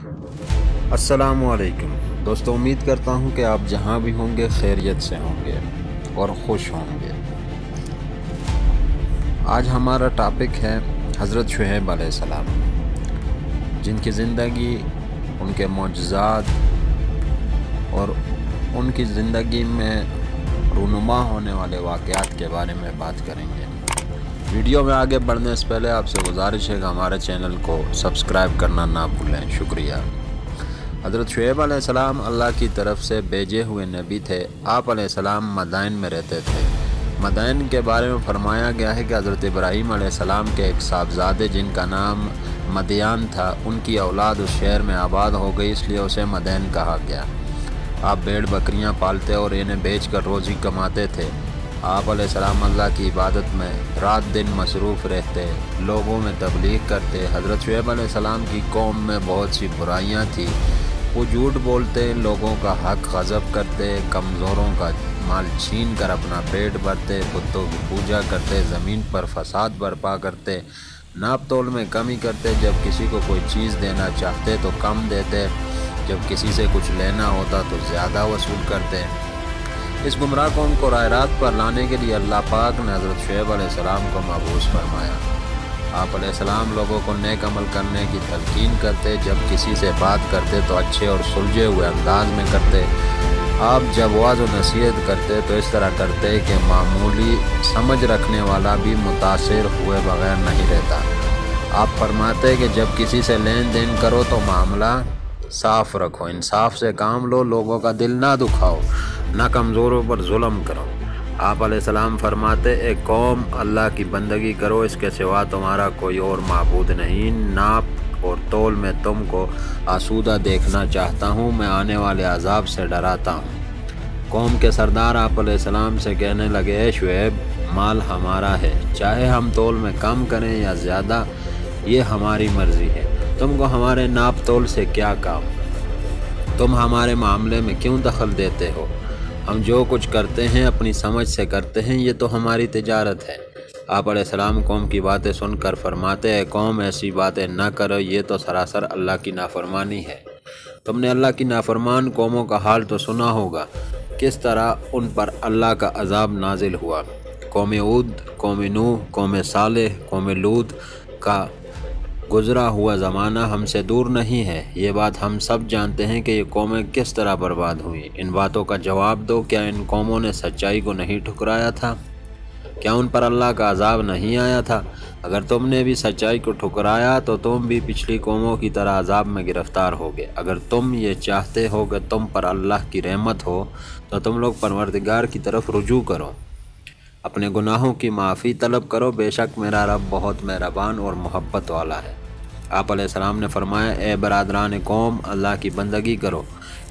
السلام علیکم دوستوں، امید کرتا ہوں کہ آپ جہاں بھی ہوں گے خیریت سے ہوں گے اور خوش ہوں گے۔ آج ہمارا ٹاپک ہے حضرت شعیب علیہ السلام، جن کی زندگی، ان کے معجزات اور ان کی زندگی میں رونما ہونے والے واقعات کے بارے میں بات کریں گے۔ ویڈیو میں آگے بڑھنے سے پہلے آپ سے گزارش ہے کہ ہمارے چینل کو سبسکرائب کرنا نہ بھولیں، شکریہ۔ حضرت شعیب علیہ السلام اللہ کی طرف سے بھیجے ہوئے نبی تھے۔ آپ علیہ السلام مدائن میں رہتے تھے۔ مدائن کے بارے میں فرمایا گیا ہے کہ حضرت ابراہیم علیہ السلام کے ایک صاحبزادے جن کا نام مدیان تھا، ان کی اولاد اس شہر میں آباد ہو گئی، اس لیے اسے مدین کہا گیا۔ آپ بھیڑ بکریاں پالتے اور انہیں بیچ کر روزی کماتے تھے۔ آپ علیہ السلام اللہ کی عبادت میں رات دن مصروف رہتے، لوگوں میں تبلیغ کرتے۔ حضرت شعیب علیہ السلام کی قوم میں بہت سی برائیاں تھیں۔ وہ جھوٹ بولتے، لوگوں کا حق غصب کرتے، کمزوروں کا مال چھین کر اپنا پیٹ بھرتے، بتوں کی پوجا کرتے، زمین پر فساد برپا کرتے، ناپ تول میں کمی کرتے، جب کسی کو کوئی چیز دینا چاہتے تو کم دیتے، جب کسی سے کچھ لینا ہوتا تو زیادہ وصول کرتے۔ اس گمراہ قوم کو راہ راست پر لانے کے لیے اللہ پاک نے حضرت شعیب علیہ السلام کو مبعوث فرمایا۔ آپ علیہ السلام لوگوں کو نیک عمل کرنے کی تلقین کرتے، جب کسی سے بات کرتے تو اچھے اور سلجھے ہوئے انداز میں کرتے۔ آپ جب وعظ و نصیحت کرتے تو اس طرح کرتے کہ معمولی سمجھ رکھنے والا بھی متاثر ہوئے بغیر نہیں رہتا۔ آپ فرماتے کہ جب کسی سے لین دین کرو تو معاملہ صاف رکھو، انصاف سے کام لو، لوگوں کا دل نہ دکھاؤ، نہ کمزوروں پر ظلم کرو۔ آپ علیہ السلام فرماتے، اے قوم، اللہ کی بندگی کرو، اس کے سوا تمہارا کوئی اور معبود نہیں۔ ناپ اور تول میں تم کو آسودہ دیکھنا چاہتا ہوں، میں آنے والے عذاب سے ڈراتا ہوں۔ قوم کے سردار آپ علیہ السلام سے کہنے لگے، اے شعیب، مال ہمارا ہے، چاہے ہم تول میں کم کریں یا زیادہ، یہ ہماری مرضی ہے، تم کو ہمارے ناپ تول سے کیا کام؟ تم ہمارے معاملے میں کیوں دخل دیتے ہو؟ ہم جو کچھ کرتے ہیں اپنی سمجھ سے کرتے ہیں، یہ تو ہماری تجارت ہے۔ آپ علیہ السلام قوم کی باتیں سن کر فرماتے، اے قوم، ایسی باتیں نہ کرو، یہ تو سراسر اللہ کی نافرمانی ہے۔ تم نے اللہ کی نافرمان قوموں کا حال تو سنا ہوگا، کس طرح ان پر اللہ کا عذاب نازل ہوا۔ قوم ہود، قوم نوح، قوم صالح، قوم لوط کا گزرا ہوا زمانہ ہم سے دور نہیں ہے۔ یہ بات ہم سب جانتے ہیں کہ یہ قومیں کس طرح برباد ہوئیں۔ ان باتوں کا جواب دو، کیا ان قوموں نے سچائی کو نہیں ٹھکرایا تھا؟ کیا ان پر اللہ کا عذاب نہیں آیا تھا؟ اگر تم نے بھی سچائی کو ٹھکرایا تو تم بھی پچھلی قوموں کی طرح عذاب میں گرفتار ہوگے۔ اگر تم یہ چاہتے ہو کہ تم پر اللہ کی رحمت ہو تو تم لوگ پروردگار کی طرف رجوع کرو، اپنے گناہوں کی معافی طلب کرو، بے شک میرا رب بہت مہربان اور محبت والا ہے۔ آپ علیہ السلام نے فرمایا، اے برادران قوم، اللہ کی بندگی کرو،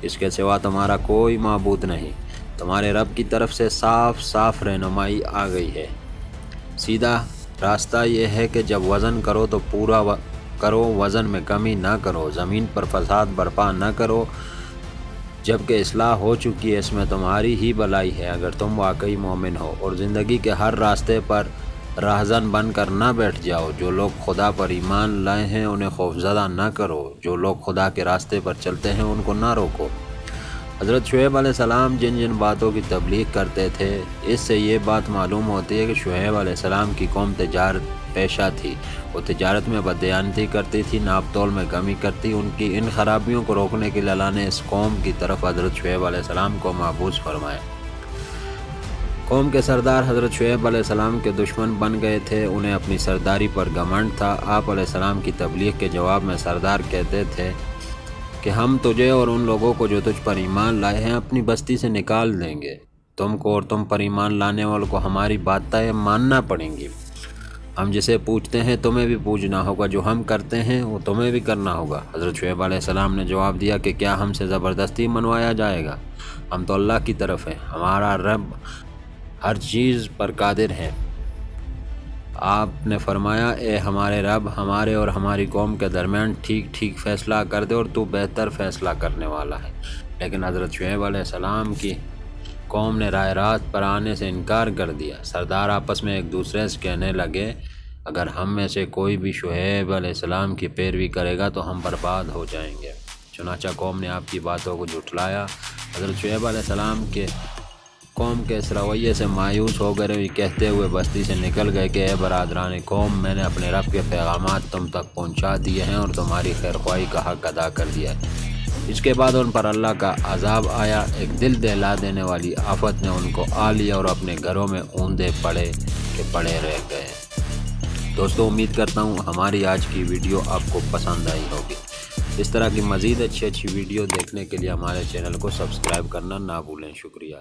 اس کے سوا تمہارا کوئی معبود نہیں۔ تمہارے رب کی طرف سے صاف صاف رہنمائی آ گئی ہے۔ سیدھا راستہ یہ ہے کہ جب وزن کرو تو پورا کرو، وزن میں کمی نہ کرو، زمین پر فساد برپا نہ کرو، جبکہ اصلاح ہو چکی ہے، اس میں تمہاری ہی بھلائی ہے اگر تم واقعی مومن ہو۔ اور زندگی کے ہر راستے پر راہزن بن کر نہ بیٹھ جاؤ۔ جو لوگ خدا پر ایمان لائے ہیں انہیں خوفزدہ نہ کرو، جو لوگ خدا کے راستے پر چلتے ہیں ان کو نہ روکو۔ حضرت شعیب علیہ السلام جن جن باتوں کی تبلیغ کرتے تھے، اس سے یہ بات معلوم ہوتی ہے کہ شعیب علیہ السلام کی قوم تجارت پیشہ تھی۔ وہ تجارت میں بددیانتی کرتی تھی، ناپ تول میں کمی کرتی۔ ان کی ان خرابیوں کو روکنے کے لیے اللہ نے اس قوم کی طرف حضرت شعیب علیہ السلام کو مبعوث فرمایا۔ قوم کے سردار حضرت شعیب علیہ السلام کے دشمن بن گئے تھے، انہیں اپنی سرداری پر گھمنڈ تھا۔ آپ علیہ السلام کی تبلیغ کے جواب میں سردار کہتے تھے کہ ہم تجھے اور ان لوگوں کو جو تجھ پر ایمان لائے ہیں اپنی بستی سے نکال دیں گے۔ تم کو اور تم پر ایمان لانے والوں کو ہماری باتیں ماننا پڑیں گی۔ ہم جسے پوچھتے ہیں تمہیں بھی پوچھنا ہوگا، جو ہم کرتے ہیں وہ تمہیں بھی کرنا ہوگا۔ حضرت شعیب علیہ السلام نے جواب دیا کہ کیا ہم سے زبردستی منوایا جائے گا؟ ہم تو اللہ کی طرف ہیں، ہمارا رب ہر چیز پر قادر ہے۔ آپ نے فرمایا، اے ہمارے رب، ہمارے اور ہماری قوم کے درمیان ٹھیک ٹھیک فیصلہ کر دے اور تو بہتر فیصلہ کرنے والا ہے۔ لیکن حضرت شعیب علیہ السلام کی قوم نے راہ راست پر آنے سے انکار کر دیا۔ سردار آپس میں ایک دوسرے سے کہنے لگے، اگر ہم میں سے کوئی بھی شعیب علیہ السلام کی پیروی کرے گا تو ہم برباد ہو جائیں گے۔ چنانچہ قوم نے آپ کی باتوں کو جھٹلایا۔ حضرت شعیب علیہ السلام کے قوم کے اس رویے سے مایوس ہو کر بھی کہتے ہوئے بستی سے نکل گئے کہ اے برادران قوم، میں نے اپنے رب کے پیغامات تم تک پہنچا دیے ہیں اور تمہاری خیرخواہی کا حق ادا کر دیا ہے۔ اس کے بعد ان پر اللہ کا عذاب آیا، ایک دل دہلا دینے والی آفت نے ان کو آ لیا اور اپنے گھروں میں اوندے پڑے کہ پڑے رہ گئے۔ دوستو، امید کرتا ہوں ہماری آج کی ویڈیو آپ کو پسند آئی ہوگی۔ اس طرح کی مزید اچھی ویڈیو دیکھنے کے لیے ہمارے چینل کو سبسکرائب کرنا نہ بھولیں۔ شکریہ۔